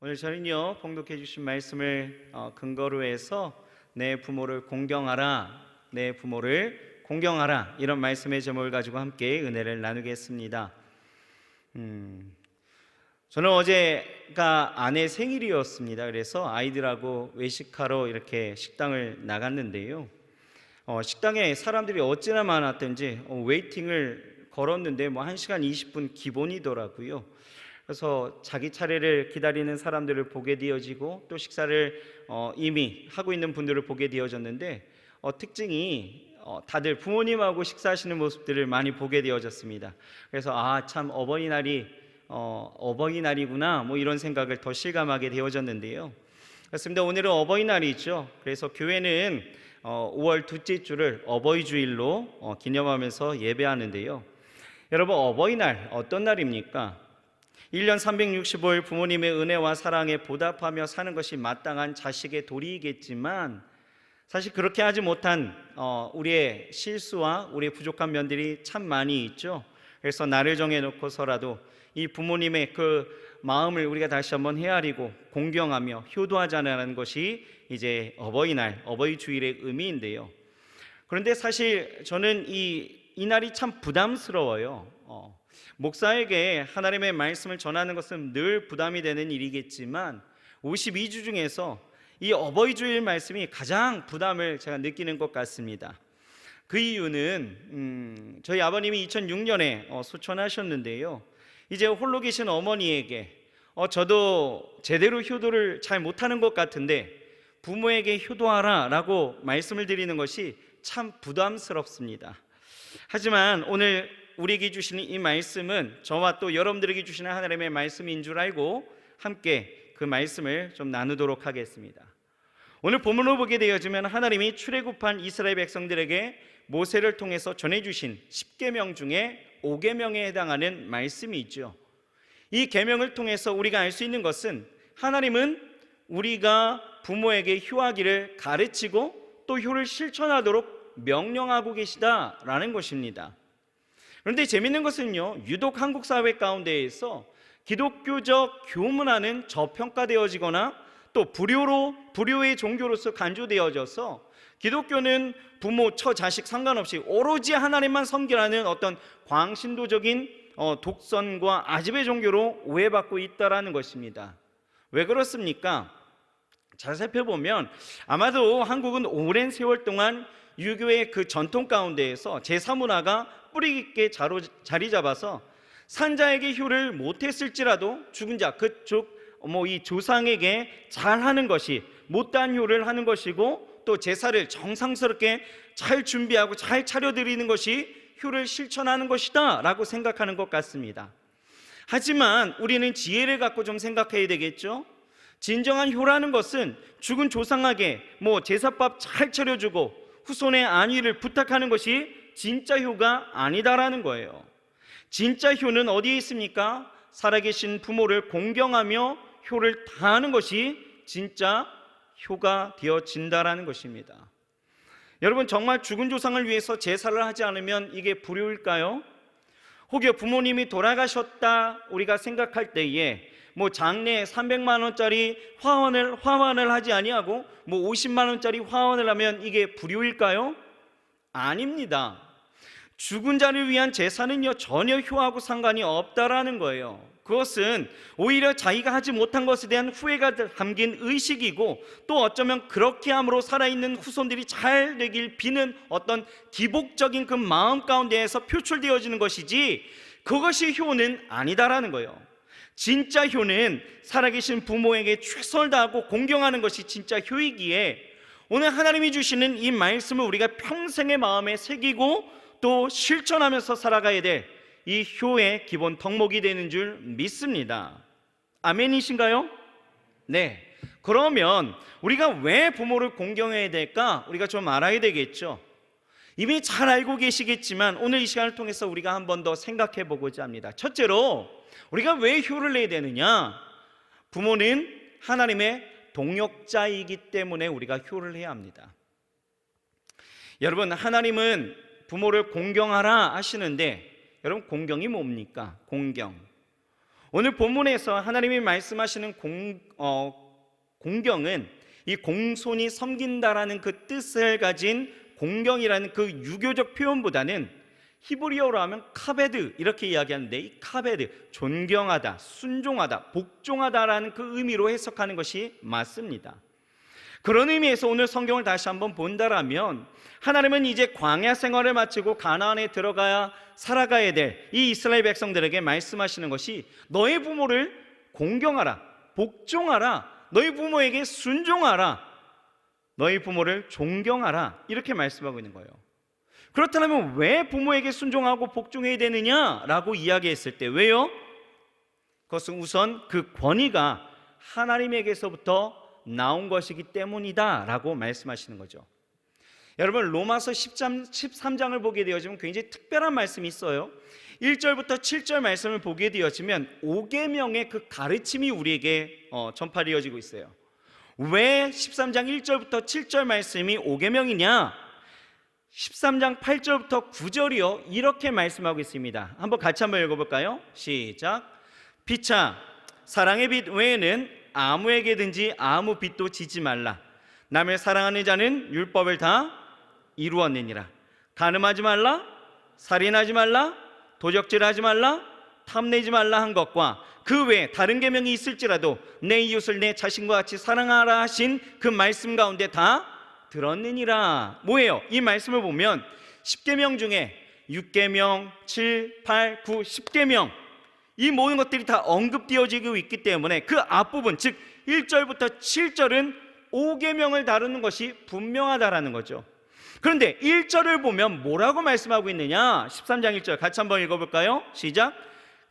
오늘 저는요 봉독해 주신 말씀을 근거로 해서 내 부모를 공경하라, 내 부모를 공경하라, 이런 말씀의 제목을 가지고 함께 은혜를 나누겠습니다. 저는 어제가 아내 생일이었습니다. 그래서 아이들하고 외식하러 이렇게 식당을 나갔는데요, 식당에 사람들이 어찌나 많았던지 웨이팅을 걸었는데 1시간 20분 기본이더라고요. 그래서 자기 차례를 기다리는 사람들을 보게 되어지고, 또 식사를 이미 하고 있는 분들을 보게 되어졌는데, 특징이 다들 부모님하고 식사하시는 모습들을 많이 보게 되어졌습니다. 그래서 참 어버이날이구나, 이런 생각을 더 실감하게 되어졌는데요. 그렇습니다. 오늘은 어버이날이죠. 그래서 교회는 5월 둘째 주를 어버이주일로 기념하면서 예배하는데요. 여러분, 어버이날 어떤 날입니까? 1년 365일 부모님의 은혜와 사랑에 보답하며 사는 것이 마땅한 자식의 도리이겠지만, 사실 그렇게 하지 못한 우리의 실수와 우리의 부족한 면들이 참 많이 있죠. 그래서 날을 정해놓고서라도 이 부모님의 그 마음을 우리가 다시 한번 헤아리고 공경하며 효도하자는 것이 이제 어버이날, 어버이주일의 의미인데요. 그런데 사실 저는 이 날이 참 부담스러워요. 목사에게 하나님의 말씀을 전하는 것은 늘 부담이 되는 일이겠지만, 52주 중에서 이 어버이주일 말씀이 가장 부담을 제가 느끼는 것 같습니다. 그 이유는 저희 아버님이 2006년에 소천하셨는데요, 이제 홀로 계신 어머니에게 저도 제대로 효도를 잘 못하는 것 같은데 부모에게 효도하라 라고 말씀을 드리는 것이 참 부담스럽습니다. 하지만 오늘 우리에게 주시는 이 말씀은 저와 또 여러분들에게 주시는 하나님의 말씀인 줄 알고 함께 그 말씀을 좀 나누도록 하겠습니다. 오늘 본문을 보게 되어지면 하나님이 출애굽한 이스라엘 백성들에게 모세를 통해서 전해주신 10계명 중에 5계명에 해당하는 말씀이 있죠. 이 계명을 통해서 우리가 알 수 있는 것은 하나님은 우리가 부모에게 효하기를 가르치고 또 효를 실천하도록 명령하고 계시다라는 것입니다. 그런데 재미있는 것은요, 유독 한국 사회 가운데에서 기독교적 교문화는 저평가되어지거나 또 불교의 종교로서 간주되어져서 기독교는 부모, 처, 자식 상관없이 오로지 하나님만 섬기라는 어떤 광신도적인 독선과 아집의 종교로 오해받고 있다라는 것입니다. 왜 그렇습니까? 잘 살펴보면 아마도 한국은 오랜 세월 동안 유교의 그 전통 가운데에서 제사문화가 뿌리 깊게 자리 잡아서 산자에게 효를 못했을지라도 죽은 자, 이 조상에게 잘하는 것이 못다한 효를 하는 것이고, 또 제사를 정성스럽게 잘 준비하고 잘 차려드리는 것이 효를 실천하는 것이다 라고 생각하는 것 같습니다. 하지만 우리는 지혜를 갖고 좀 생각해야 되겠죠. 진정한 효라는 것은 죽은 조상에게 제사밥 잘 차려주고 후손의 안위를 부탁하는 것이 진짜 효가 아니다라는 거예요. 진짜 효는 어디에 있습니까? 살아계신 부모를 공경하며 효를 다하는 것이 진짜 효가 되어진다라는 것입니다. 여러분, 정말 죽은 조상을 위해서 제사를 하지 않으면 이게 불효일까요? 혹여 부모님이 돌아가셨다 우리가 생각할 때에 장례에 300만 원짜리 화환을 하지 아니하고 50만 원짜리 화환을 하면 이게 불효일까요? 아닙니다. 죽은 자를 위한 제사는요, 전혀 효하고 상관이 없다라는 거예요. 그것은 오히려 자기가 하지 못한 것에 대한 후회가 담긴 의식이고, 또 어쩌면 그렇게 함으로 살아있는 후손들이 잘 되길 비는 어떤 기복적인 그 마음 가운데에서 표출되어지는 것이지, 그것이 효는 아니다라는 거예요. 진짜 효는 살아계신 부모에게 최선을 다하고 공경하는 것이 진짜 효이기에, 오늘 하나님이 주시는 이 말씀을 우리가 평생의 마음에 새기고 또 실천하면서 살아가야 될 이 효의 기본 덕목이 되는 줄 믿습니다. 아멘이신가요? 네. 그러면 우리가 왜 부모를 공경해야 될까? 우리가 좀 알아야 되겠죠. 이미 잘 알고 계시겠지만 오늘 이 시간을 통해서 우리가 한 번 더 생각해 보고자 합니다. 첫째로, 우리가 왜 효를 내야 되느냐? 부모는 하나님의 동역자이기 때문에 우리가 효를 해야 합니다. 여러분, 하나님은 부모를 공경하라 하시는데, 여러분, 공경이 뭡니까? 공경. 오늘 본문에서 하나님이 말씀하시는 공경은 이 공손히 섬긴다라는 그 뜻을 가진 공경이라는 그 유교적 표현보다는 히브리어로 하면 카베드 이렇게 이야기하는데, 이 카베드, 존경하다, 순종하다, 복종하다라는 그 의미로 해석하는 것이 맞습니다. 그런 의미에서 오늘 성경을 다시 한번 본다라면 하나님은 이제 광야 생활을 마치고 가나안에 들어가야 살아가야 될 이 이스라엘 백성들에게 말씀하시는 것이 너의 부모를 공경하라, 복종하라, 너희 부모에게 순종하라, 너희 부모를 존경하라, 이렇게 말씀하고 있는 거예요. 그렇다면 왜 부모에게 순종하고 복종해야 되느냐라고 이야기했을 때 왜요? 그것은 우선 그 권위가 하나님에게서부터 나온 것이기 때문이다 라고 말씀하시는 거죠. 여러분, 로마서 13장을 보게 되어지면 굉장히 특별한 말씀이 있어요. 1절부터 7절 말씀을 보게 되어지면 5계명의 그 가르침이 우리에게 전파되어지고 있어요. 왜 13장 1절부터 7절 말씀이 5계명이냐? 13장 8절부터 9절이요 이렇게 말씀하고 있습니다. 같이 한번 읽어볼까요? 시작. 피차, 사랑의 빚 외에는 아무에게든지 아무 빚도 지지 말라. 남을 사랑하는 자는 율법을 다 이루었느니라. 간음하지 말라, 살인하지 말라, 도적질하지 말라, 탐내지 말라 한 것과 그 외에 다른 계명이 있을지라도 내 이웃을 내 자신과 같이 사랑하라 하신 그 말씀 가운데 다 들었느니라. 뭐예요? 이 말씀을 보면 10계명 중에 6계명, 7, 8, 9, 10계명 이 모든 것들이 다 언급되어지고 있기 때문에 그 앞부분, 즉 1절부터 7절은 5계명을 다루는 것이 분명하다라는 거죠. 그런데 1절을 보면 뭐라고 말씀하고 있느냐? 13장 1절 같이 한번 읽어볼까요? 시작.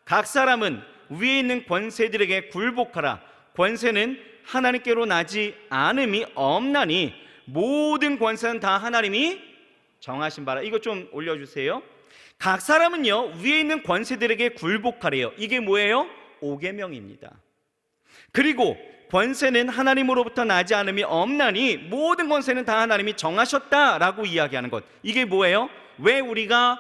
각 사람은 위에 있는 권세들에게 굴복하라. 권세는 하나님께로 나지 않음이 없나니 모든 권세는 다 하나님이 정하신 바라. 이거 좀 올려주세요. 각 사람은요 위에 있는 권세들에게 굴복하래요. 이게 뭐예요? 5계명입니다. 그리고 권세는 하나님으로부터 나지 않음이 없나니 모든 권세는 다 하나님이 정하셨다라고 이야기하는 것. 이게 뭐예요? 왜 우리가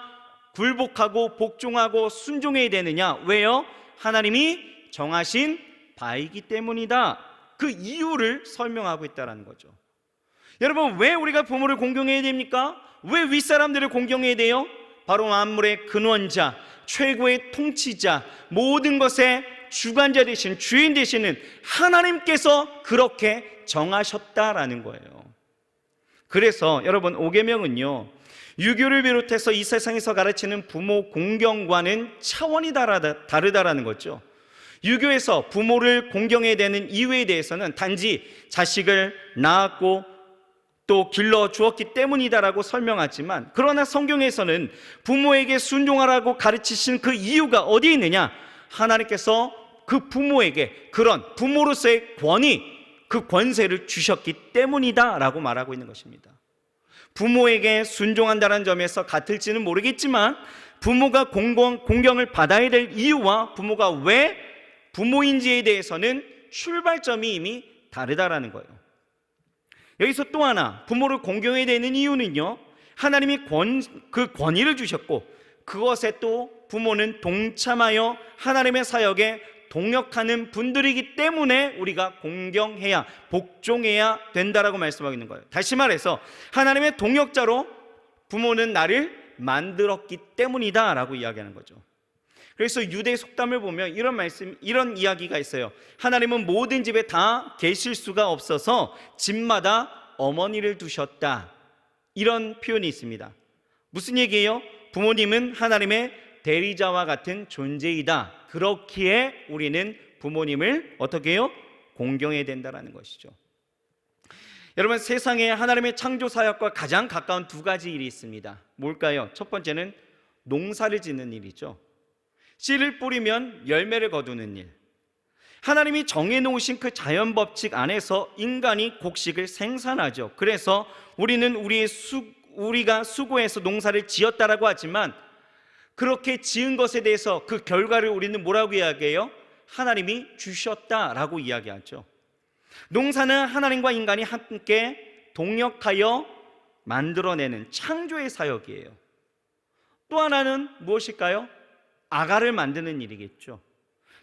굴복하고 복종하고 순종해야 되느냐? 왜요? 하나님이 정하신 바이기 때문이다. 그 이유를 설명하고 있다는 거죠. 여러분, 왜 우리가 부모를 공경해야 됩니까? 왜 윗사람들을 공경해야 돼요? 바로 만물의 근원자, 최고의 통치자, 모든 것의 주관자 되신, 주인 되시는 하나님께서 그렇게 정하셨다라는 거예요. 그래서 여러분, 5계명은요 유교를 비롯해서 이 세상에서 가르치는 부모 공경과는 차원이 다르다라는 거죠. 유교에서 부모를 공경해야 되는 이유에 대해서는 단지 자식을 낳았고 또 길러 주었기 때문이다라고 설명하지만, 그러나 성경에서는 부모에게 순종하라고 가르치신 그 이유가 어디에 있느냐? 하나님께서 그 부모에게 그런 부모로서의 권위, 그 권세를 주셨기 때문이다라고 말하고 있는 것입니다. 부모에게 순종한다는 점에서 같을지는 모르겠지만 부모가 공경을 받아야 될 이유와 부모가 왜 부모인지에 대해서는 출발점이 이미 다르다라는 거예요. 여기서 또 하나, 부모를 공경해야 되는 이유는요 하나님이 그 권위를 주셨고 그것에 또 부모는 동참하여 하나님의 사역에 동역하는 분들이기 때문에 우리가 공경해야, 복종해야 된다라고 말씀하고 있는 거예요. 다시 말해서 하나님의 동역자로 부모는 나를 만들었기 때문이다 라고 이야기하는 거죠. 그래서 유대 속담을 보면 이런 이야기가 있어요. 하나님은 모든 집에 다 계실 수가 없어서 집마다 어머니를 두셨다, 이런 표현이 있습니다. 무슨 얘기예요? 부모님은 하나님의 대리자와 같은 존재이다. 그렇기에 우리는 부모님을 어떻게 해요? 공경해야 된다는 것이죠. 여러분, 세상에 하나님의 창조 사역과 가장 가까운 두 가지 일이 있습니다. 뭘까요? 첫 번째는 농사를 짓는 일이죠. 씨를 뿌리면 열매를 거두는 일. 하나님이 정해놓으신 그 자연법칙 안에서 인간이 곡식을 생산하죠. 그래서 우리는 우리가 수고해서 농사를 지었다라고 하지만 그렇게 지은 것에 대해서 그 결과를 우리는 뭐라고 이야기해요? 하나님이 주셨다라고 이야기하죠. 농사는 하나님과 인간이 함께 동역하여 만들어내는 창조의 사역이에요. 또 하나는 무엇일까요? 아가를 만드는 일이겠죠.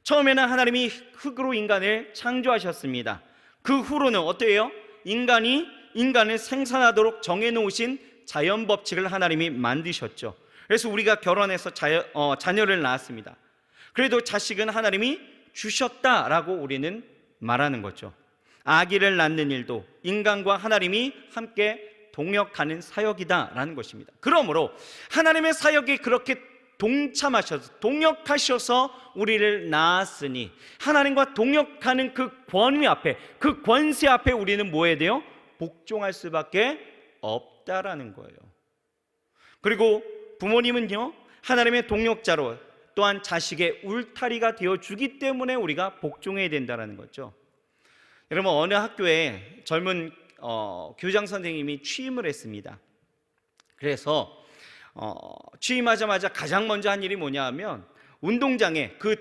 처음에는 하나님이 흙으로 인간을 창조하셨습니다. 그 후로는 어때요? 인간을 생산하도록 정해놓으신 자연 법칙을 하나님이 만드셨죠. 그래서 우리가 결혼해서 자녀를 낳았습니다. 그래도 자식은 하나님이 주셨다라고 우리는 말하는 거죠. 아기를 낳는 일도 인간과 하나님이 함께 동역하는 사역이다라는 것입니다. 그러므로 하나님의 사역이 그렇게 동역하셔서 우리를 낳았으니 하나님과 동역하는 그 권위 앞에, 그 권세 앞에 우리는 뭐 해야 돼요? 복종할 수밖에 없다라는 거예요. 그리고 부모님은요, 하나님의 동역자로 또한 자식의 울타리가 되어주기 때문에 우리가 복종해야 된다는 거죠. 여러분, 어느 학교에 젊은 교장 선생님이 취임을 했습니다. 그래서 취임하자마자 가장 먼저 한 일이 뭐냐 하면 운동장에 그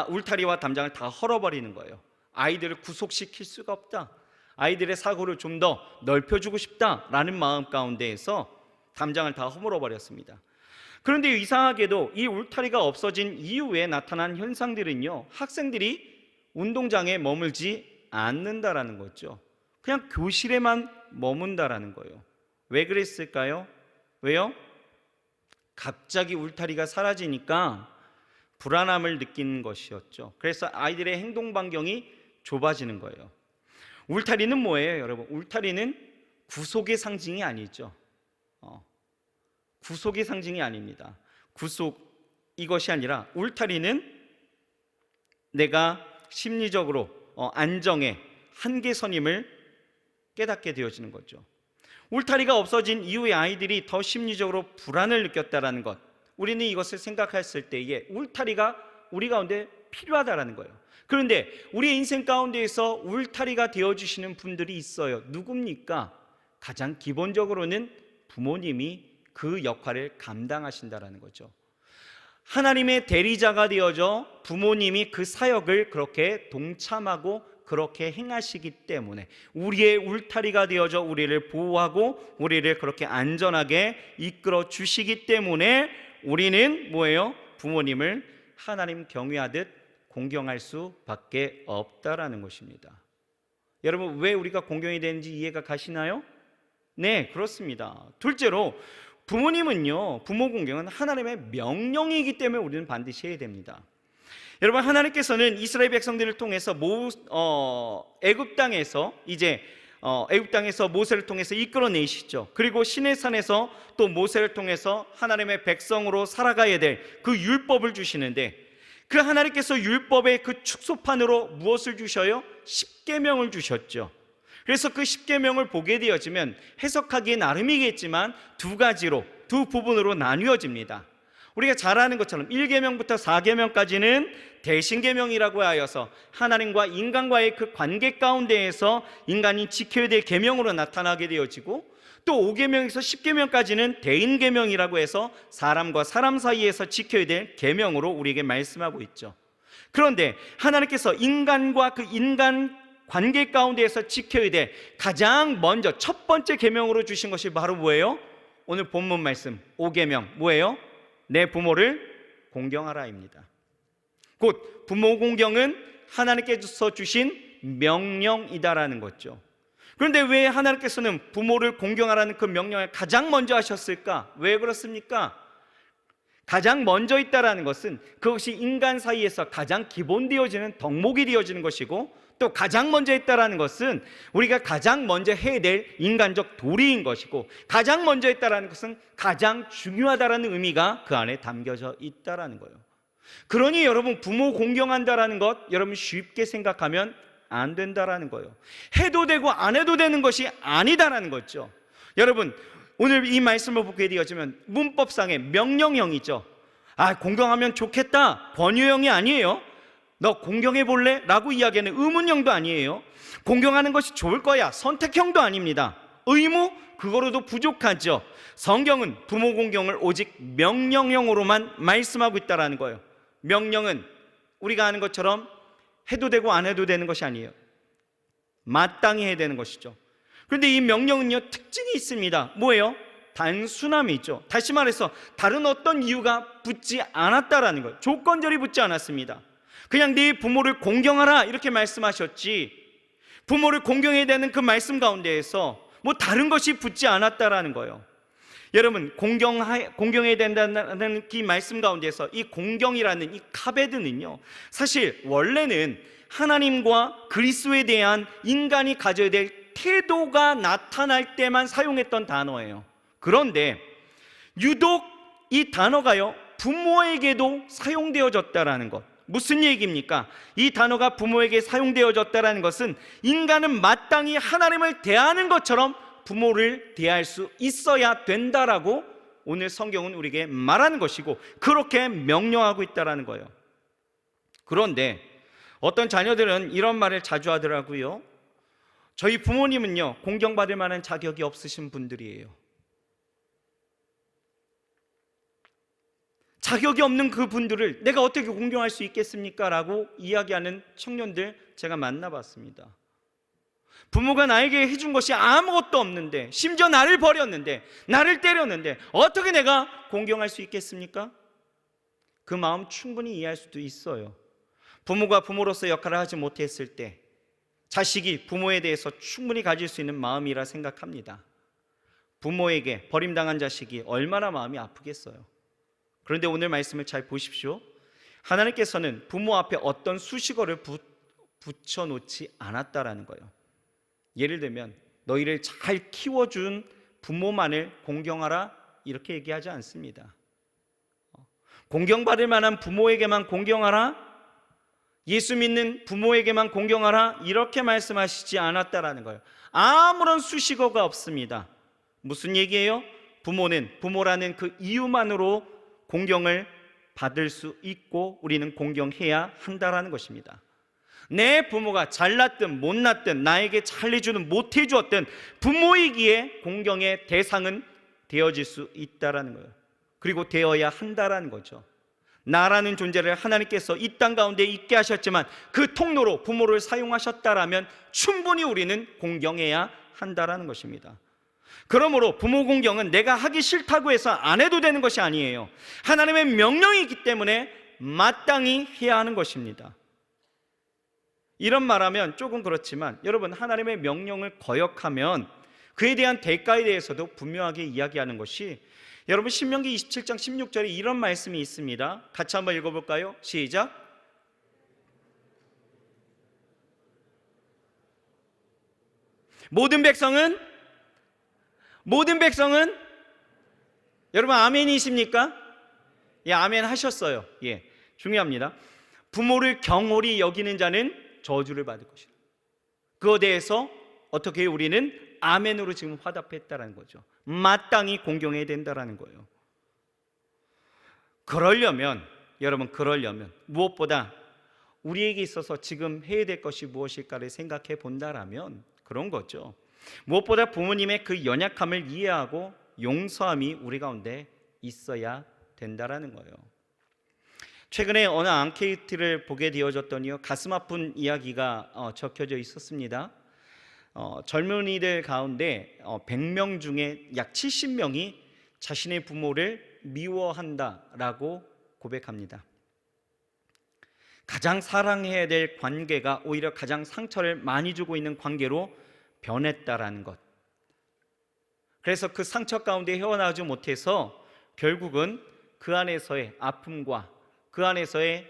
울타리와 담장을 다 헐어버리는 거예요. 아이들을 구속시킬 수가 없다, 아이들의 사고를 좀 더 넓혀주고 싶다라는 마음 가운데에서 담장을 다 허물어버렸습니다. 그런데 이상하게도 이 울타리가 없어진 이후에 나타난 현상들은요, 학생들이 운동장에 머물지 않는다라는 거죠. 그냥 교실에만 머문다라는 거예요. 왜 그랬을까요? 왜요? 갑자기 울타리가 사라지니까 불안함을 느끼는 것이었죠. 그래서 아이들의 행동 반경이 좁아지는 거예요. 울타리는 뭐예요, 여러분? 울타리는 구속의 상징이 아니죠. 구속의 상징이 아닙니다. 이것이 아니라 울타리는 내가 심리적으로 안정의 한계선임을 깨닫게 되어지는 거죠. 울타리가 없어진 이후에 아이들이 더 심리적으로 불안을 느꼈다라는 것, 우리는 이것을 생각했을 때에 울타리가 우리 가운데 필요하다라는 거예요. 그런데 우리 인생 가운데에서 울타리가 되어주시는 분들이 있어요. 누굽니까? 가장 기본적으로는 부모님이 그 역할을 감당하신다라는 거죠. 하나님의 대리자가 되어져 부모님이 그 사역을 그렇게 동참하고 그렇게 행하시기 때문에 우리의 울타리가 되어져 우리를 보호하고 우리를 그렇게 안전하게 이끌어 주시기 때문에 우리는 뭐예요? 부모님을 하나님 경외하듯 공경할 수밖에 없다라는 것입니다. 여러분, 왜 우리가 공경이 되는지 이해가 가시나요? 네, 그렇습니다. 둘째로 부모님은요, 부모 공경은 하나님의 명령이기 때문에 우리는 반드시 해야 됩니다. 여러분, 하나님께서는 이스라엘 백성들을 통해서 애굽 땅에서 모세를 통해서 이끌어내시죠. 그리고 시내산에서 또 모세를 통해서 하나님의 백성으로 살아가야 될 그 율법을 주시는데, 그 하나님께서 율법의 그 축소판으로 무엇을 주셔요? 십계명을 주셨죠. 그래서 그 십계명을 보게 되어지면 해석하기에 나름이겠지만 두 부분으로 나뉘어집니다. 우리가 잘 아는 것처럼 1계명부터 4계명까지는 대신계명이라고 하여서 하나님과 인간과의 그 관계 가운데에서 인간이 지켜야 될 계명으로 나타나게 되어지고, 또 5계명에서 10계명까지는 대인계명이라고 해서 사람과 사람 사이에서 지켜야 될 계명으로 우리에게 말씀하고 있죠. 그런데 하나님께서 인간과 그 인간 관계 가운데에서 지켜야 될 가장 먼저 첫 번째 계명으로 주신 것이 바로 뭐예요? 오늘 본문 말씀 5계명 뭐예요? 내 부모를 공경하라입니다. 곧 부모 공경은 하나님께서 주신 명령이다라는 거죠. 그런데 왜 하나님께서는 부모를 공경하라는 그 명령을 가장 먼저 하셨을까? 왜 그렇습니까? 가장 먼저 있다라는 것은 그것이 인간 사이에서 가장 기본되어지는 덕목이 되어지는 것이고, 또 가장 먼저 있다라는 것은 우리가 가장 먼저 해야 될 인간적 도리인 것이고, 가장 먼저 있다라는 것은 가장 중요하다라는 의미가 그 안에 담겨져 있다라는 거예요. 그러니 여러분, 부모 공경한다라는 것 여러분 쉽게 생각하면 안 된다라는 거예요. 해도 되고 안 해도 되는 것이 아니다라는 거죠. 여러분, 오늘 이 말씀을 보게 되어지면 문법상의 명령형이죠. 공경하면 좋겠다, 권유형이 아니에요. 너 공경해 볼래? 라고 이야기하는 의문형도 아니에요. 공경하는 것이 좋을 거야, 선택형도 아닙니다. 의무? 그거로도 부족하죠. 성경은 부모 공경을 오직 명령형으로만 말씀하고 있다는 거예요. 명령은 우리가 아는 것처럼 해도 되고 안 해도 되는 것이 아니에요. 마땅히 해야 되는 것이죠. 그런데 이 명령은요, 특징이 있습니다. 뭐예요? 단순함이 있죠. 다시 말해서 다른 어떤 이유가 붙지 않았다라는 거예요. 조건절이 붙지 않았습니다. 그냥 네 부모를 공경하라 이렇게 말씀하셨지, 부모를 공경해야 되는 그 말씀 가운데에서 뭐 다른 것이 붙지 않았다라는 거예요. 여러분, 공경해야 된다는 이 말씀 가운데서 이 공경이라는 이 카베드는요, 사실 원래는 하나님과 그리스도에 대한 인간이 가져야 될 태도가 나타날 때만 사용했던 단어예요. 그런데 유독 이 단어가요, 부모에게도 사용되어졌다라는 것. 무슨 얘기입니까? 이 단어가 부모에게 사용되어졌다라는 것은 인간은 마땅히 하나님을 대하는 것처럼 부모를 대할 수 있어야 된다라고 오늘 성경은 우리에게 말하는 것이고, 그렇게 명령하고 있다라는 거예요. 그런데 어떤 자녀들은 이런 말을 자주 하더라고요. 저희 부모님은요, 공경받을 만한 자격이 없으신 분들이에요. 자격이 없는 그 분들을 내가 어떻게 공경할 수 있겠습니까? 라고 이야기하는 청년들 제가 만나봤습니다. 부모가 나에게 해준 것이 아무것도 없는데, 심지어 나를 버렸는데, 나를 때렸는데 어떻게 내가 공경할 수 있겠습니까? 그 마음 충분히 이해할 수도 있어요. 부모가 부모로서 역할을 하지 못했을 때 자식이 부모에 대해서 충분히 가질 수 있는 마음이라 생각합니다. 부모에게 버림당한 자식이 얼마나 마음이 아프겠어요. 그런데 오늘 말씀을 잘 보십시오. 하나님께서는 부모 앞에 어떤 수식어를 붙여놓지 않았다라는 거예요. 예를 들면 너희를 잘 키워준 부모만을 공경하라 이렇게 얘기하지 않습니다. 공경받을 만한 부모에게만 공경하라, 예수 믿는 부모에게만 공경하라 이렇게 말씀하시지 않았다라는 거예요. 아무런 수식어가 없습니다. 무슨 얘기예요? 부모는 부모라는 그 이유만으로 공경을 받을 수 있고 우리는 공경해야 한다라는 것입니다. 내 부모가 잘났든 못났든 나에게 잘해주든 못해주었든 부모이기에 공경의 대상은 되어질 수 있다라는 거예요. 그리고 되어야 한다라는 거죠. 나라는 존재를 하나님께서 이 땅 가운데 있게 하셨지만 그 통로로 부모를 사용하셨다라면 충분히 우리는 공경해야 한다라는 것입니다. 그러므로 부모 공경은 내가 하기 싫다고 해서 안 해도 되는 것이 아니에요. 하나님의 명령이기 때문에 마땅히 해야 하는 것입니다. 이런 말하면 조금 그렇지만 여러분, 하나님의 명령을 거역하면 그에 대한 대가에 대해서도 분명하게 이야기하는 것이, 여러분 신명기 27장 16절에 이런 말씀이 있습니다. 같이 한번 읽어볼까요? 시작. 모든 백성은 여러분 아멘이십니까? 예, 아멘 하셨어요. 예, 중요합니다. 부모를 경홀히 여기는 자는 저주를 받을 것이라. 그거에 대해서 어떻게 우리는 아멘으로 지금 화답했다라는 거죠. 마땅히 공경해야 된다라는 거예요. 그러려면 무엇보다 우리에게 있어서 지금 해야 될 것이 무엇일까를 생각해 본다라면 그런 거죠. 무엇보다 부모님의 그 연약함을 이해하고 용서함이 우리 가운데 있어야 된다라는 거예요. 최근에 어느 앙케이트를 보게 되어졌더니요, 가슴 아픈 이야기가 적혀져 있었습니다. 젊은이들 가운데 100명 중에 약 70명이 자신의 부모를 미워한다라고 고백합니다. 가장 사랑해야 될 관계가 오히려 가장 상처를 많이 주고 있는 관계로 변했다라는 것. 그래서 그 상처 가운데 헤어나오지 못해서 결국은 그 안에서의 아픔과 그 안에서의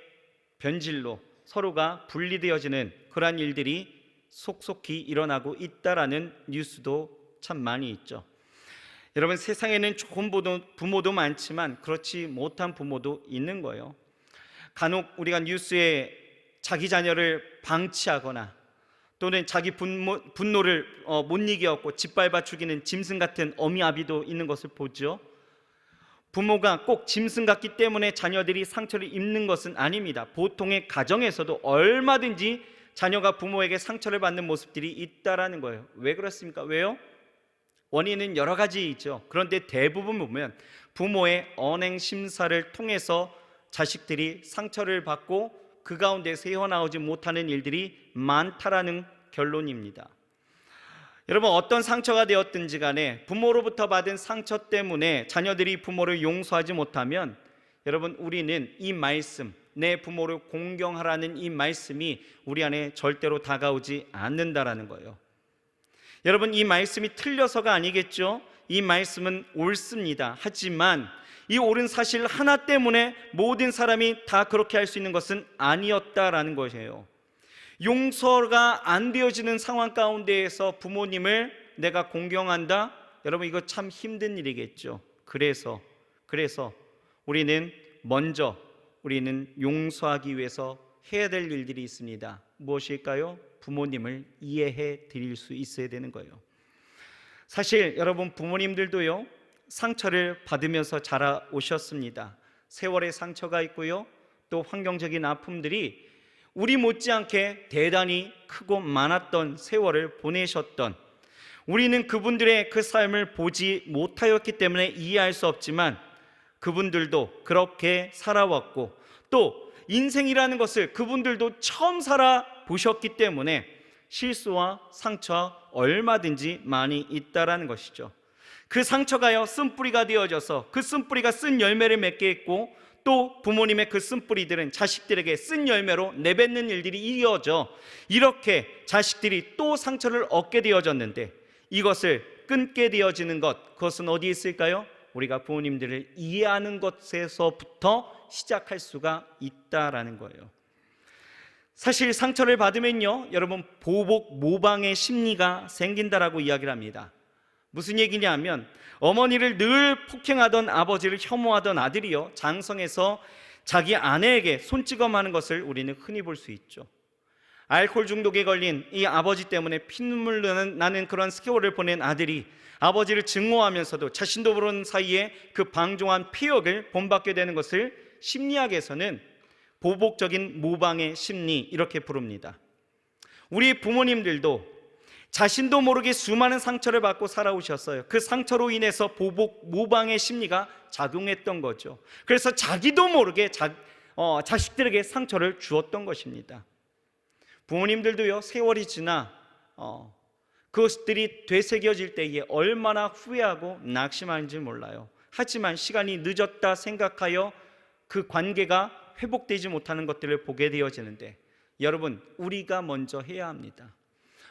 변질로 서로가 분리되어지는 그러한 일들이 속속히 일어나고 있다라는 뉴스도 참 많이 있죠. 여러분, 세상에는 좋은 부모도 많지만 그렇지 못한 부모도 있는 거예요. 간혹 우리가 뉴스에 자기 자녀를 방치하거나 또는 자기 분노를 못 이겨갖고 짓밟아 죽이는 짐승 같은 어미 아비도 있는 것을 보죠. 부모가 꼭 짐승 같기 때문에 자녀들이 상처를 입는 것은 아닙니다. 보통의 가정에서도 얼마든지 자녀가 부모에게 상처를 받는 모습들이 있다라는 거예요. 왜 그렇습니까? 왜요? 원인은 여러 가지 있죠. 그런데 대부분 보면 부모의 언행 심사를 통해서 자식들이 상처를 받고 그 가운데서 헤어나오지 못하는 일들이 많다라는 결론입니다. 여러분, 어떤 상처가 되었든지 간에 부모로부터 받은 상처 때문에 자녀들이 부모를 용서하지 못하면 여러분, 우리는 이 말씀, 내 부모를 공경하라는 이 말씀이 우리 안에 절대로 다가오지 않는다라는 거예요. 여러분, 이 말씀이 틀려서가 아니겠죠? 이 말씀은 옳습니다. 하지만 이 옳은 사실 하나 때문에 모든 사람이 다 그렇게 할 수 있는 것은 아니었다라는 것이에요. 용서가 안 되어지는 상황 가운데에서 부모님을 내가 공경한다? 여러분, 이거 참 힘든 일이겠죠. 그래서 우리는 먼저 용서하기 위해서 해야 될 일들이 있습니다. 무엇일까요? 부모님을 이해해 드릴 수 있어야 되는 거예요. 사실 여러분, 부모님들도요, 상처를 받으면서 자라오셨습니다. 세월의 상처가 있고요, 또 환경적인 아픔들이 우리 못지않게 대단히 크고 많았던 세월을 보내셨던, 우리는 그분들의 그 삶을 보지 못하였기 때문에 이해할 수 없지만 그분들도 그렇게 살아왔고, 또 인생이라는 것을 그분들도 처음 살아보셨기 때문에 실수와 상처가 얼마든지 많이 있다라는 것이죠. 그 상처가요, 쓴뿌리가 되어져서 그 쓴뿌리가 쓴 열매를 맺게 했고, 또 부모님의 그 쓴뿌리들은 자식들에게 쓴 열매로 내뱉는 일들이 이어져 이렇게 자식들이 또 상처를 얻게 되어졌는데, 이것을 끊게 되어지는 것, 그것은 어디에 있을까요? 우리가 부모님들을 이해하는 것에서부터 시작할 수가 있다라는 거예요. 사실 상처를 받으면요, 여러분, 보복 모방의 심리가 생긴다라고 이야기를 합니다. 무슨 얘기냐면, 어머니를 늘 폭행하던 아버지를 혐오하던 아들이요, 장성해서 자기 아내에게 손찌검하는 것을 우리는 흔히 볼 수 있죠. 알코올 중독에 걸린 이 아버지 때문에 피눈물 나는 그런 세월을 보낸 아들이 아버지를 증오하면서도 자신도 모르는 사이에 그 방종한 폐역을 본받게 되는 것을 심리학에서는 보복적인 모방의 심리, 이렇게 부릅니다. 우리 부모님들도 자신도 모르게 수많은 상처를 받고 살아오셨어요. 그 상처로 인해서 보복 모방의 심리가 작용했던 거죠. 그래서 자기도 모르게 자식들에게 상처를 주었던 것입니다. 부모님들도요, 세월이 지나 그것들이 되새겨질 때에 얼마나 후회하고 낙심하는지 몰라요. 하지만 시간이 늦었다 생각하여 그 관계가 회복되지 못하는 것들을 보게 되어지는데, 여러분, 우리가 먼저 해야 합니다.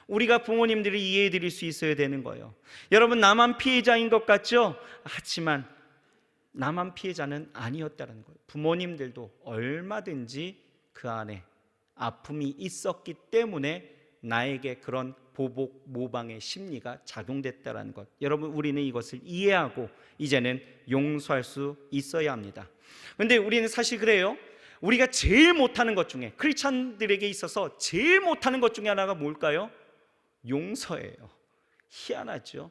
우리가 부모님들을 이해해 드릴 수 있어야 되는 거예요. 여러분, 나만 피해자인 것 같죠? 하지만 나만 피해자는 아니었다는 거예요. 부모님들도 얼마든지 그 안에 아픔이 있었기 때문에 나에게 그런 보복 모방의 심리가 작용됐다는 것, 여러분, 우리는 이것을 이해하고 이제는 용서할 수 있어야 합니다. 그런데 우리는 사실 그래요. 우리가 제일 못하는 것 중에, 크리스찬들에게 있어서 제일 못하는 것 중에 하나가 뭘까요? 용서예요. 희한하죠?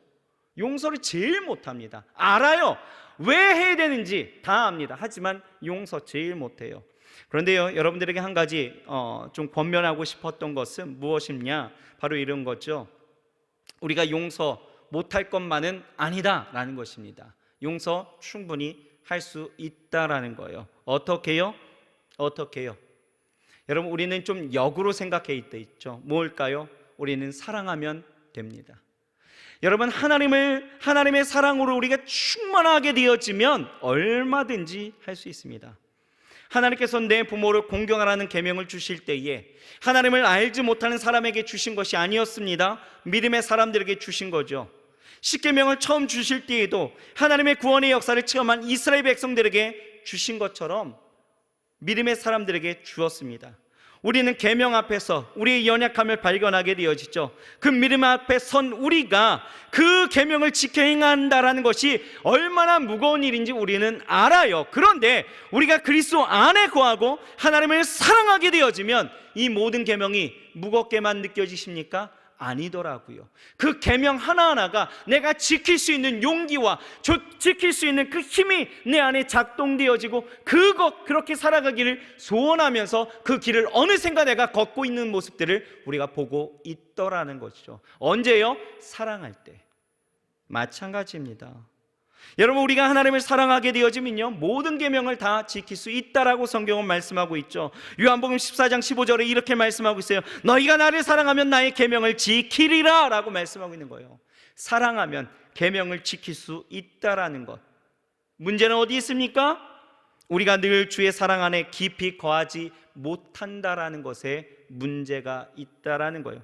용서를 제일 못합니다. 알아요. 왜 해야 되는지 다 압니다. 하지만 용서 제일 못해요. 그런데요, 여러분들에게 한 가지 좀 권면하고 싶었던 것은 무엇이냐? 바로 이런 거죠. 우리가 용서 못할 것만은 아니다라는 것입니다. 용서 충분히 할 수 있다라는 거예요. 어떻게요? 여러분, 우리는 좀 역으로 생각해 있죠. 뭘까요? 우리는 사랑하면 됩니다. 여러분, 하나님의 사랑으로 우리가 충만하게 되어지면 얼마든지 할 수 있습니다. 하나님께서 내 부모를 공경하라는 계명을 주실 때에 하나님을 알지 못하는 사람에게 주신 것이 아니었습니다. 믿음의 사람들에게 주신 거죠. 십계명을 처음 주실 때에도 하나님의 구원의 역사를 체험한 이스라엘 백성들에게 주신 것처럼 믿음의 사람들에게 주었습니다. 우리는 계명 앞에서 우리의 연약함을 발견하게 되어지죠. 그 믿음 앞에 선 우리가 그 계명을 지켜 행한다라는 것이 얼마나 무거운 일인지 우리는 알아요. 그런데 우리가 그리스도 안에 거하고 하나님을 사랑하게 되어지면 이 모든 계명이 무겁게만 느껴지십니까? 아니더라고요. 그 계명 하나하나가 내가 지킬 수 있는 용기와 지킬 수 있는 그 힘이 내 안에 작동되어지고 그렇게 살아가기를 소원하면서 그 길을 어느샌가 내가 걷고 있는 모습들을 우리가 보고 있더라는 것이죠. 언제요? 사랑할 때. 마찬가지입니다. 여러분, 우리가 하나님을 사랑하게 되어지면요, 모든 계명을 다 지킬 수 있다라고 성경은 말씀하고 있죠. 요한복음 14장 15절에 이렇게 말씀하고 있어요. 너희가 나를 사랑하면 나의 계명을 지키리라 라고 말씀하고 있는 거예요. 사랑하면 계명을 지킬 수 있다라는 것. 문제는 어디 있습니까? 우리가 늘 주의 사랑 안에 깊이 거하지 못한다라는 것에 문제가 있다라는 거예요.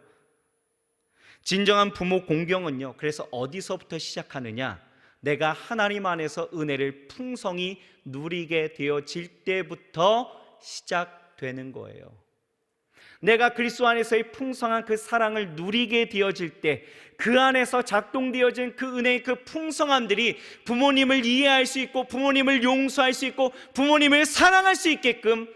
진정한 부모 공경은요, 그래서 어디서부터 시작하느냐? 내가 하나님 안에서 은혜를 풍성히 누리게 되어질 때부터 시작되는 거예요. 내가 그리스도 안에서의 풍성한 그 사랑을 누리게 되어질 때, 그 안에서 작동되어진 그 은혜의 그 풍성함들이 부모님을 이해할 수 있고, 부모님을 용서할 수 있고, 부모님을 사랑할 수 있게끔,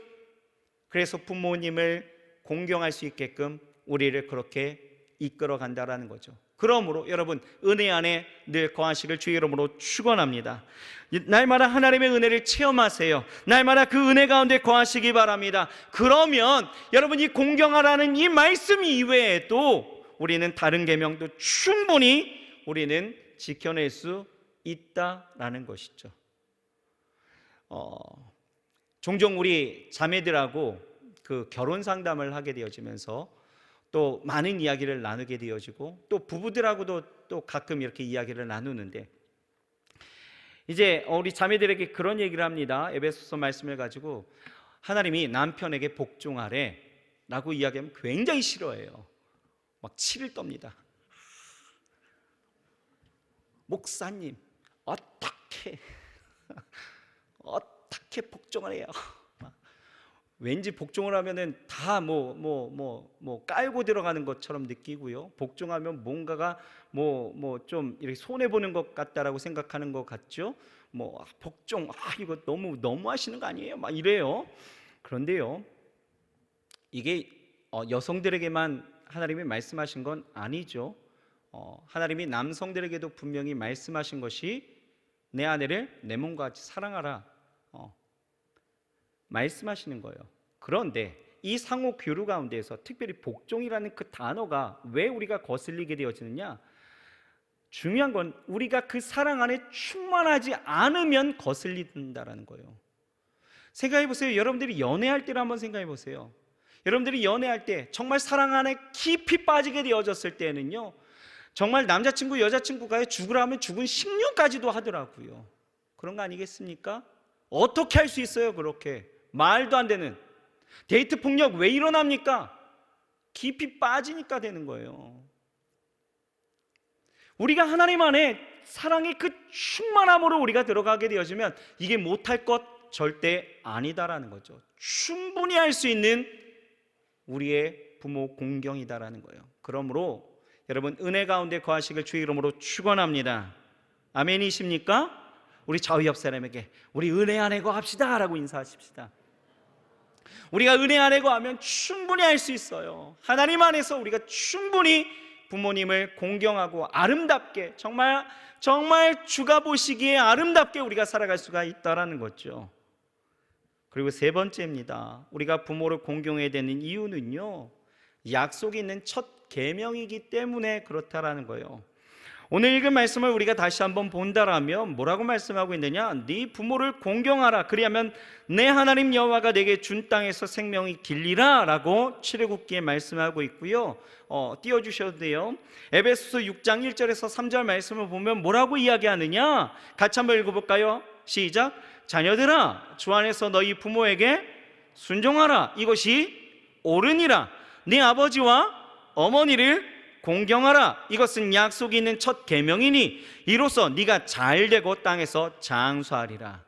그래서 부모님을 공경할 수 있게끔 우리를 그렇게 이끌어 간다라는 거죠. 그러므로 여러분, 은혜 안에 늘 거하시길 주의 이름으로 축원합니다. 날마다 하나님의 은혜를 체험하세요. 날마다 그 은혜 가운데 거하시기 바랍니다. 그러면 여러분, 이 공경하라는 이 말씀 이외에도 우리는 다른 계명도 충분히 우리는 지켜낼 수 있다라는 것이죠. 종종 우리 자매들하고 그 결혼 상담을 하게 되어지면서 또 많은 이야기를 나누게 되어지고, 또 부부들하고도 또 가끔 이렇게 이야기를 나누는데, 이제 우리 자매들에게 그런 얘기를 합니다. 에베소서 말씀을 가지고 하나님이 남편에게 복종하래 라고 이야기하면 굉장히 싫어해요. 막 치를 떱니다. 목사님, 어떻게 복종을 해요? 왠지 복종을 하면은 다 깔고 들어가는 것처럼 느끼고요. 복종하면 뭔가가 좀 이렇게 손해 보는 것 같다라고 생각하는 것 같죠. 복종, 이거 너무 하시는 거 아니에요? 막 이래요. 그런데요, 이게 여성들에게만 하나님이 말씀하신 건 아니죠. 하나님이 남성들에게도 분명히 말씀하신 것이 내 아내를 내 몸과 같이 사랑하라, 말씀하시는 거예요. 그런데 이 상호 교류 가운데에서 특별히 복종이라는 그 단어가 왜 우리가 거슬리게 되어지느냐? 중요한 건 우리가 그 사랑 안에 충만하지 않으면 거슬린다라는 거예요. 생각해 보세요. 여러분들이 연애할 때를 한번 생각해 보세요. 여러분들이 연애할 때 정말 사랑 안에 깊이 빠지게 되어졌을 때는요, 정말 남자친구 여자친구가 죽으라 하면 죽은 식륜까지도 하더라고요. 그런 거 아니겠습니까? 어떻게 할 수 있어요? 그렇게 말도 안 되는 데이트 폭력 왜 일어납니까? 깊이 빠지니까 되는 거예요. 우리가 하나님 안에 사랑의 그 충만함으로 우리가 들어가게 되어지면 이게 못할 것 절대 아니다라는 거죠. 충분히 할 수 있는 우리의 부모 공경이다라는 거예요. 그러므로 여러분, 은혜 가운데 거하시길 주의 이름으로 축원합니다. 아멘이십니까? 우리 좌우 옆 사람에게 우리 은혜 안에 거합시다 라고 인사하십시다. 우리가 은혜 안에 거하면 충분히 할 수 있어요. 하나님 안에서 우리가 충분히 부모님을 공경하고 아름답게, 정말 주가 보시기에 아름답게 우리가 살아갈 수가 있다라는 거죠. 그리고 세 번째입니다. 우리가 부모를 공경해야 되는 이유는요, 약속이 있는 첫 계명이기 때문에 그렇다라는 거예요. 오늘 읽은 말씀을 우리가 다시 한번 본다라면 뭐라고 말씀하고 있느냐? 네 부모를 공경하라, 그리하면 내 하나님 여호와가 내게 준 땅에서 생명이 길리라 라고 출애굽기에 말씀하고 있고요. 띄워주셔도 돼요. 에베소서 6장 1절에서 3절 말씀을 보면 뭐라고 이야기하느냐? 같이 한번 읽어볼까요? 시작. 자녀들아, 주 안에서 너희 부모에게 순종하라, 이것이 옳으니라. 네 아버지와 어머니를 공경하라, 이것은 약속이 있는 첫 계명이니 이로써 네가 잘되고 땅에서 장수하리라.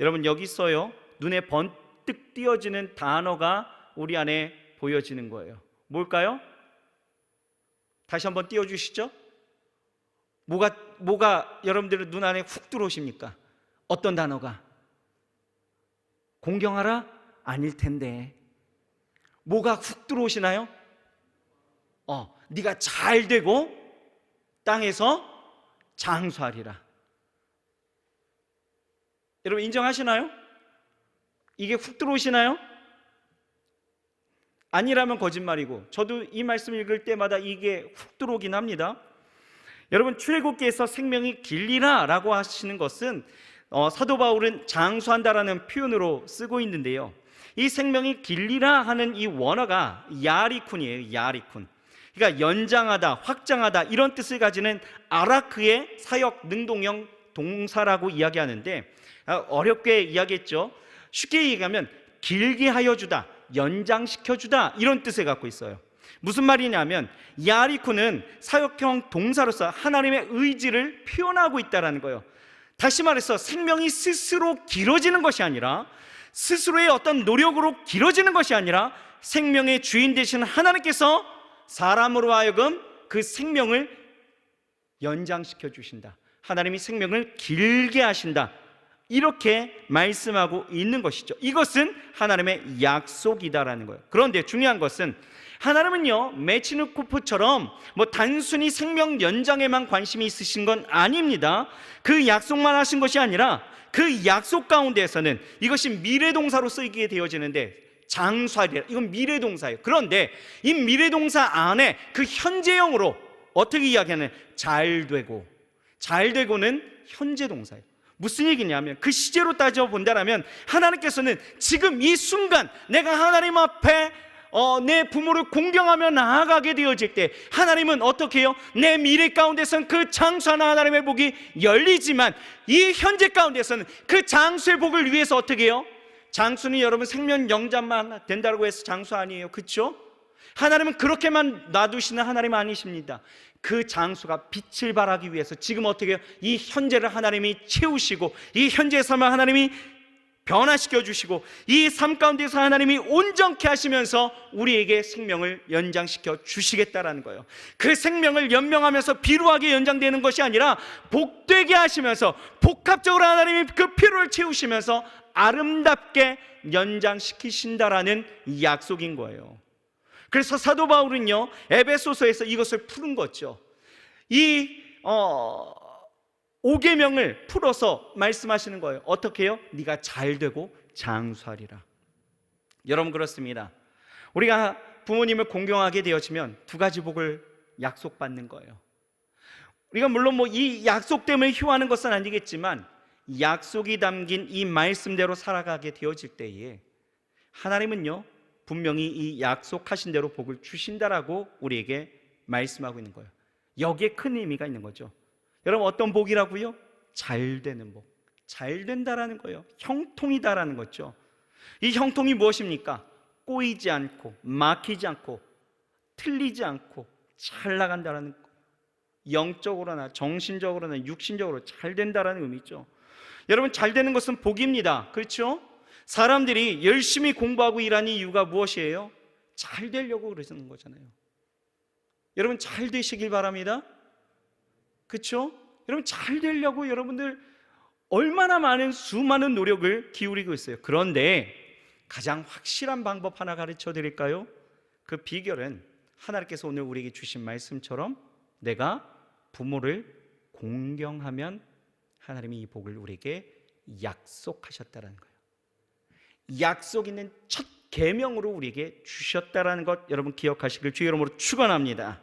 여러분, 여기 있어요. 눈에 번뜩 띄어지는 단어가 우리 안에 보여지는 거예요. 뭘까요? 다시 한번 띄워주시죠. 뭐가 여러분들의 눈 안에 훅 들어오십니까? 어떤 단어가? 공경하라? 아닐 텐데 뭐가 훅 들어오시나요? 네가 잘되고 땅에서 장수하리라. 여러분, 인정하시나요? 이게 훅 들어오시나요? 아니라면 거짓말이고, 저도 이 말씀 읽을 때마다 이게 훅 들어오긴 합니다. 여러분, 출애굽기에서 생명이 길리라 라고 하시는 것은 사도 바울은 장수한다라는 표현으로 쓰고 있는데요, 이 생명이 길리라 하는 이 원어가 야리쿤이에요. 야리쿤. 그러니까 연장하다, 확장하다 이런 뜻을 가지는 아라크의 사역 능동형 동사라고 이야기하는데, 어렵게 이야기했죠. 쉽게 얘기하면 길게 하여 주다, 연장시켜 주다, 이런 뜻을 갖고 있어요. 무슨 말이냐면 야리코는 사역형 동사로서 하나님의 의지를 표현하고 있다는 거예요. 다시 말해서 생명이 스스로 길어지는 것이 아니라, 스스로의 어떤 노력으로 길어지는 것이 아니라, 생명의 주인 되시는 하나님께서 사람으로 하여금 그 생명을 연장시켜 주신다, 하나님이 생명을 길게 하신다, 이렇게 말씀하고 있는 것이죠. 이것은 하나님의 약속이다라는 거예요. 그런데 중요한 것은 하나님은요, 메치누코프처럼 단순히 생명 연장에만 관심이 있으신 건 아닙니다. 그 약속만 하신 것이 아니라 그 약속 가운데에서는 이것이 미래동사로 쓰이게 되어지는데, 장수하리라, 이건 미래동사예요. 그런데 이 미래동사 안에 그 현재형으로 어떻게 이야기하는, 잘 되고, 잘 되고는 현재동사예요. 무슨 얘기냐면, 그 시제로 따져본다면 하나님께서는 지금 이 순간 내가 하나님 앞에 내 부모를 공경하며 나아가게 되어질 때 하나님은 어떻게 해요? 내 미래 가운데서는 그 장수하는 하나님의 복이 열리지만, 이 현재 가운데서는 그 장수의 복을 위해서 어떻게 해요? 장수는 여러분 생명 연장만 된다고 해서 장수 아니에요, 그렇죠? 하나님은 그렇게만 놔두시는 하나님 아니십니다. 그 장수가 빛을 발하기 위해서 지금 어떻게 해요? 이 현재를 하나님이 채우시고, 이 현재의 삶을 하나님이 변화시켜 주시고, 이 삶 가운데서 하나님이 온전케 하시면서 우리에게 생명을 연장시켜 주시겠다라는 거예요. 그 생명을 연명하면서 비루하게 연장되는 것이 아니라 복되게 하시면서, 복합적으로 하나님이 그 피로를 채우시면서 아름답게 연장시키신다라는 약속인 거예요. 그래서 사도 바울은요, 에베소서에서 이것을 푸는 거죠. 이 5계명을 풀어서 말씀하시는 거예요. 어떻게 해요? 네가 잘 되고 장수하리라. 여러분, 그렇습니다. 우리가 부모님을 공경하게 되어지면 두 가지 복을 약속받는 거예요. 우리가 물론 이 약속 때문에 효하는 것은 아니겠지만, 약속이 담긴 이 말씀대로 살아가게 되어질 때에 하나님은요, 분명히 이 약속하신 대로 복을 주신다라고 우리에게 말씀하고 있는 거예요. 여기에 큰 의미가 있는 거죠. 여러분, 어떤 복이라고요? 잘 되는 복, 잘 된다라는 거예요. 형통이다라는 거죠. 이 형통이 무엇입니까? 꼬이지 않고, 막히지 않고, 틀리지 않고 잘 나간다라는 거. 영적으로나 정신적으로나 육신적으로 잘 된다라는 의미죠. 여러분, 잘 되는 것은 복입니다, 그렇죠? 사람들이 열심히 공부하고 일하는 이유가 무엇이에요? 잘 되려고 그러시는 거잖아요. 여러분, 잘 되시길 바랍니다, 그렇죠? 여러분, 잘 되려고 여러분들 얼마나 많은 수많은 노력을 기울이고 있어요. 그런데 가장 확실한 방법 하나 가르쳐 드릴까요? 그 비결은 하나님께서 오늘 우리에게 주신 말씀처럼 내가 부모를 공경하면 하나님이 이 복을 우리에게 약속하셨다는 거예요. 약속 있는 첫 계명으로 우리에게 주셨다는 것, 여러분 기억하시길 주의 이름으로 축원합니다.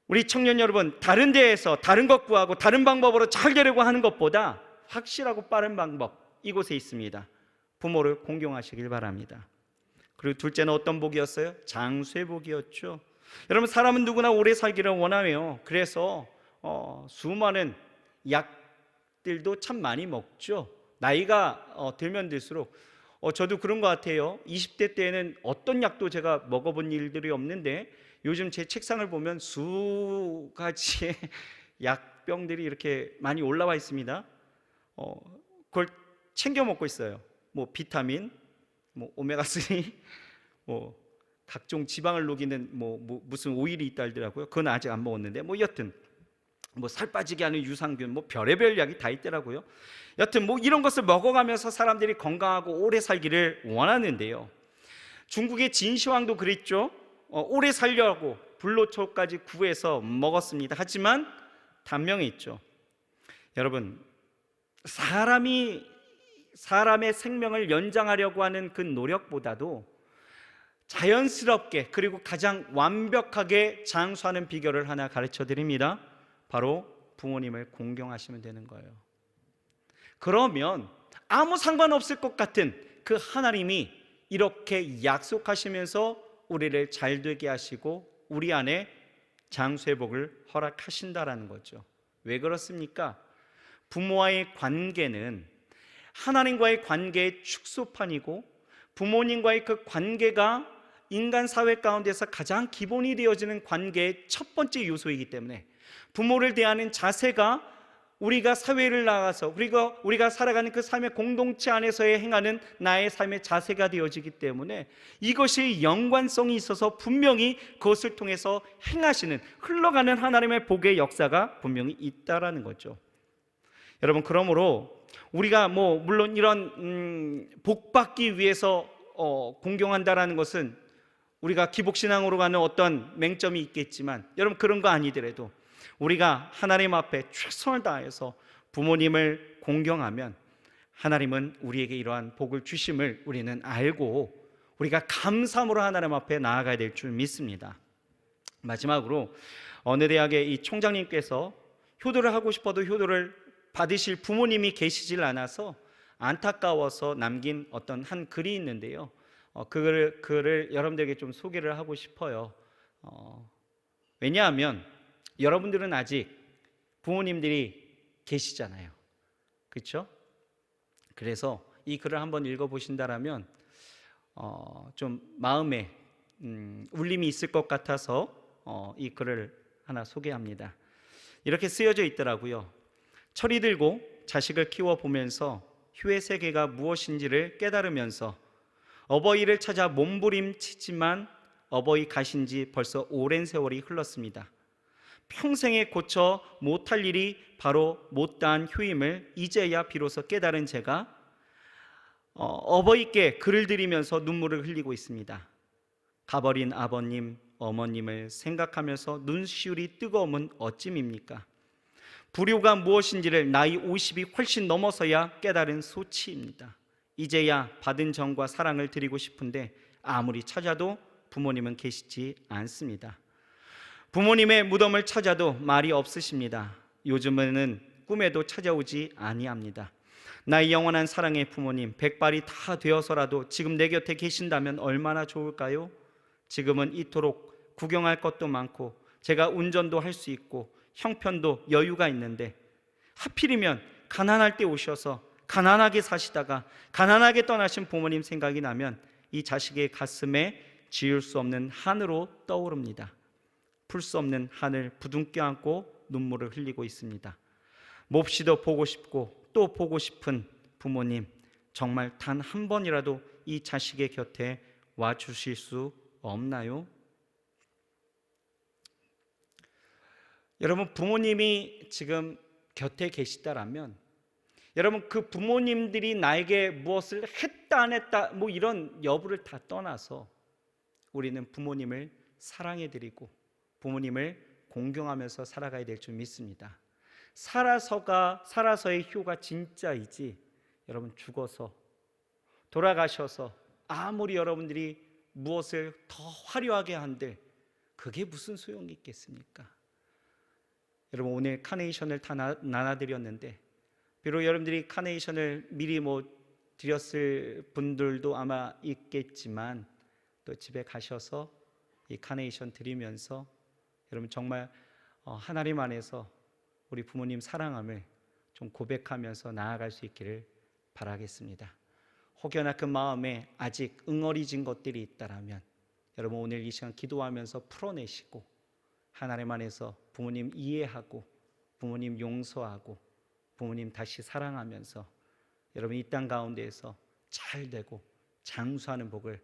우리 청년 여러분, 다른 데에서 다른 것 구하고 다른 방법으로 잘 되려고 하는 것보다 확실하고 빠른 방법, 이곳에 있습니다. 부모를 공경하시길 바랍니다. 그리고 둘째는 어떤 복이었어요? 장수의 복이었죠. 여러분, 사람은 누구나 오래 살기를 원하며, 그래서 수많은 약들도 참 많이 먹죠. 나이가 들면 들수록 저도 그런 것 같아요. 20대 때에는 어떤 약도 제가 먹어본 일들이 없는데 요즘 제 책상을 보면 수 가지의 약병들이 이렇게 많이 올라와 있습니다. 그걸 챙겨 먹고 있어요. 비타민, 오메가3, 각종 지방을 녹이는 무슨 오일이 있다 하더라고요. 그건 아직 안 먹었는데 여튼 살 빠지게 하는 유산균, 별의별 약이 다 있더라고요. 여튼 이런 것을 먹어가면서 사람들이 건강하고 오래 살기를 원하는데요. 중국의 진시황도 그랬죠. 오래 살려고 불로초까지 구해서 먹었습니다. 하지만 단명이 있죠. 여러분, 사람의 생명을 연장하려고 하는 그 노력보다도 자연스럽게 그리고 가장 완벽하게 장수하는 비결을 하나 가르쳐 드립니다. 바로 부모님을 공경하시면 되는 거예요. 그러면 아무 상관없을 것 같은 그 하나님이 이렇게 약속하시면서 우리를 잘 되게 하시고 우리 안에 장수의 복을 허락하신다라는 거죠. 왜 그렇습니까? 부모와의 관계는 하나님과의 관계의 축소판이고 부모님과의 그 관계가 인간 사회 가운데서 가장 기본이 되어지는 관계의 첫 번째 요소이기 때문에 부모를 대하는 자세가 우리가 사회를 나가서 우리가 살아가는 그 삶의 공동체 안에서의 행하는 나의 삶의 자세가 되어지기 때문에 이것이 연관성이 있어서 분명히 그것을 통해서 행하시는 흘러가는 하나님의 복의 역사가 분명히 있다라는 거죠. 여러분, 그러므로 우리가 물론 이런 복 받기 위해서 공경한다라는 것은 우리가 기복신앙으로 가는 어떤 맹점이 있겠지만, 여러분 그런 거 아니더라도 우리가 하나님 앞에 최선을 다해서 부모님을 공경하면 하나님은 우리에게 이러한 복을 주심을 우리는 알고 우리가 감사함으로 하나님 앞에 나아가야 될 줄 믿습니다. 마지막으로 어느 대학의 이 총장님께서 효도를 하고 싶어도 효도를 받으실 부모님이 계시질 않아서 안타까워서 남긴 어떤 한 글이 있는데요. 그 글을 여러분들에게 좀 소개를 하고 싶어요. 왜냐하면 여러분들은 아직 부모님들이 계시잖아요. 그렇죠? 그래서 이 글을 한번 읽어보신다라면 좀 마음에 울림이 있을 것 같아서 이 글을 하나 소개합니다. 이렇게 쓰여져 있더라고요. 철이 들고 자식을 키워보면서 휴의 세계가 무엇인지를 깨달으면서 어버이를 찾아 몸부림치지만 어버이 가신 지 벌써 오랜 세월이 흘렀습니다. 평생에 고쳐 못할 일이 바로 못다한 휴임을 이제야 비로소 깨달은 제가 어버이께 글을 드리면서 눈물을 흘리고 있습니다. 가버린 아버님, 어머님을 생각하면서 눈시울이 뜨거움은 어찜입니까? 불효가 무엇인지를 나이 50이 훨씬 넘어서야 깨달은 소치입니다. 이제야 받은 정과 사랑을 드리고 싶은데 아무리 찾아도 부모님은 계시지 않습니다. 부모님의 무덤을 찾아도 말이 없으십니다. 요즘에는 꿈에도 찾아오지 아니합니다. 나의 영원한 사랑의 부모님, 백발이 다 되어서라도 지금 내 곁에 계신다면 얼마나 좋을까요? 지금은 이토록 구경할 것도 많고 제가 운전도 할 수 있고 형편도 여유가 있는데 하필이면 가난할 때 오셔서 가난하게 사시다가 가난하게 떠나신 부모님 생각이 나면 이 자식의 가슴에 지울 수 없는 한으로 떠오릅니다. 풀 수 없는 한을 부둥켜 안고 눈물을 흘리고 있습니다. 몹시도 보고 싶고 또 보고 싶은 부모님, 정말 단 한 번이라도 이 자식의 곁에 와 주실 수 없나요? 여러분, 부모님이 지금 곁에 계시다라면 여러분, 그 부모님들이 나에게 무엇을 했다 안 했다 이런 여부를 다 떠나서 우리는 부모님을 사랑해드리고 부모님을 공경하면서 살아가야 될 줄 믿습니다. 살아서의 효가 진짜이지, 여러분 죽어서 돌아가셔서 아무리 여러분들이 무엇을 더 화려하게 한들 그게 무슨 소용이 있겠습니까? 여러분, 오늘 카네이션을 다 나눠드렸는데 비록 여러분들이 카네이션을 미리 드렸을 분들도 아마 있겠지만 또 집에 가셔서 이 카네이션 드리면서 여러분 정말 하나님 안에서 우리 부모님 사랑함을 좀 고백하면서 나아갈 수 있기를 바라겠습니다. 혹여나 그 마음에 아직 응어리진 것들이 있다라면 여러분 오늘 이 시간 기도하면서 풀어내시고 하나님 안에서 부모님 이해하고 부모님 용서하고 부모님 다시 사랑하면서 여러분 이 땅 가운데에서 잘 되고 장수하는 복을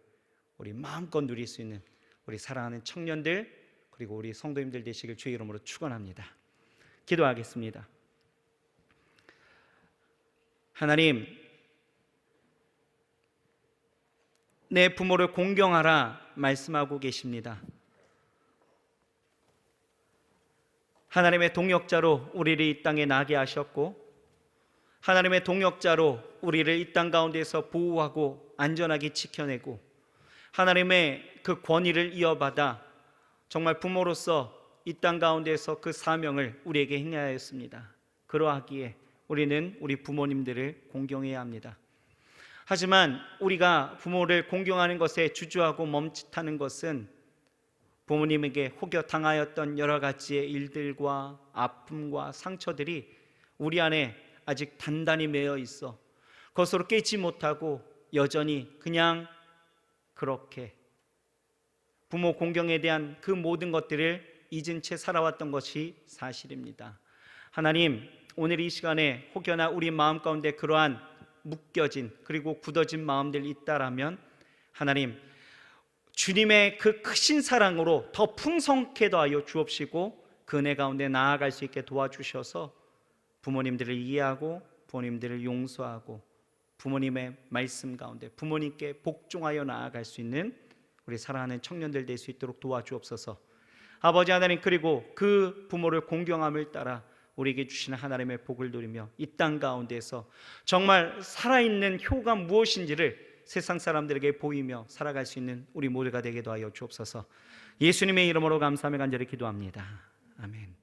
우리 마음껏 누릴 수 있는 우리 사랑하는 청년들 그리고 우리 성도님들 되시길 주의 이름으로 축원합니다. 기도하겠습니다. 하나님, 내 부모를 공경하라 말씀하고 계십니다. 하나님의 동역자로 우리를 이 땅에 나게 하셨고 하나님의 동역자로 우리를 이 땅 가운데서 보호하고 안전하게 지켜내고 하나님의 그 권위를 이어받아 정말 부모로서 이 땅 가운데서 그 사명을 우리에게 행하였습니다. 그러하기에 우리는 우리 부모님들을 공경해야 합니다. 하지만 우리가 부모를 공경하는 것에 주저하고 멈칫하는 것은 부모님에게 혹여 당하였던 여러 가지의 일들과 아픔과 상처들이 우리 안에 아직 단단히 매여 있어 그것으로 깨지 못하고 여전히 그냥 그렇게 부모 공경에 대한 그 모든 것들을 잊은 채 살아왔던 것이 사실입니다. 하나님, 오늘 이 시간에 혹여나 우리 마음 가운데 그러한 묶여진 그리고 굳어진 마음들이 있다라면 하나님, 주님의 그 크신 사랑으로 더 풍성케 더하여 주옵시고 그 은혜 가운데 나아갈 수 있게 도와주셔서 부모님들을 이해하고 부모님들을 용서하고 부모님의 말씀 가운데 부모님께 복종하여 나아갈 수 있는 우리 사랑하는 청년들 될 수 있도록 도와주옵소서. 아버지 하나님, 그리고 그 부모를 공경함을 따라 우리에게 주시는 하나님의 복을 누리며 이 땅 가운데서 정말 살아있는 효가 무엇인지를 세상 사람들에게 보이며 살아갈 수 있는 우리 모두가 되게 도하여 주옵소서. 예수님의 이름으로 감사하며 간절히 기도합니다. 아멘.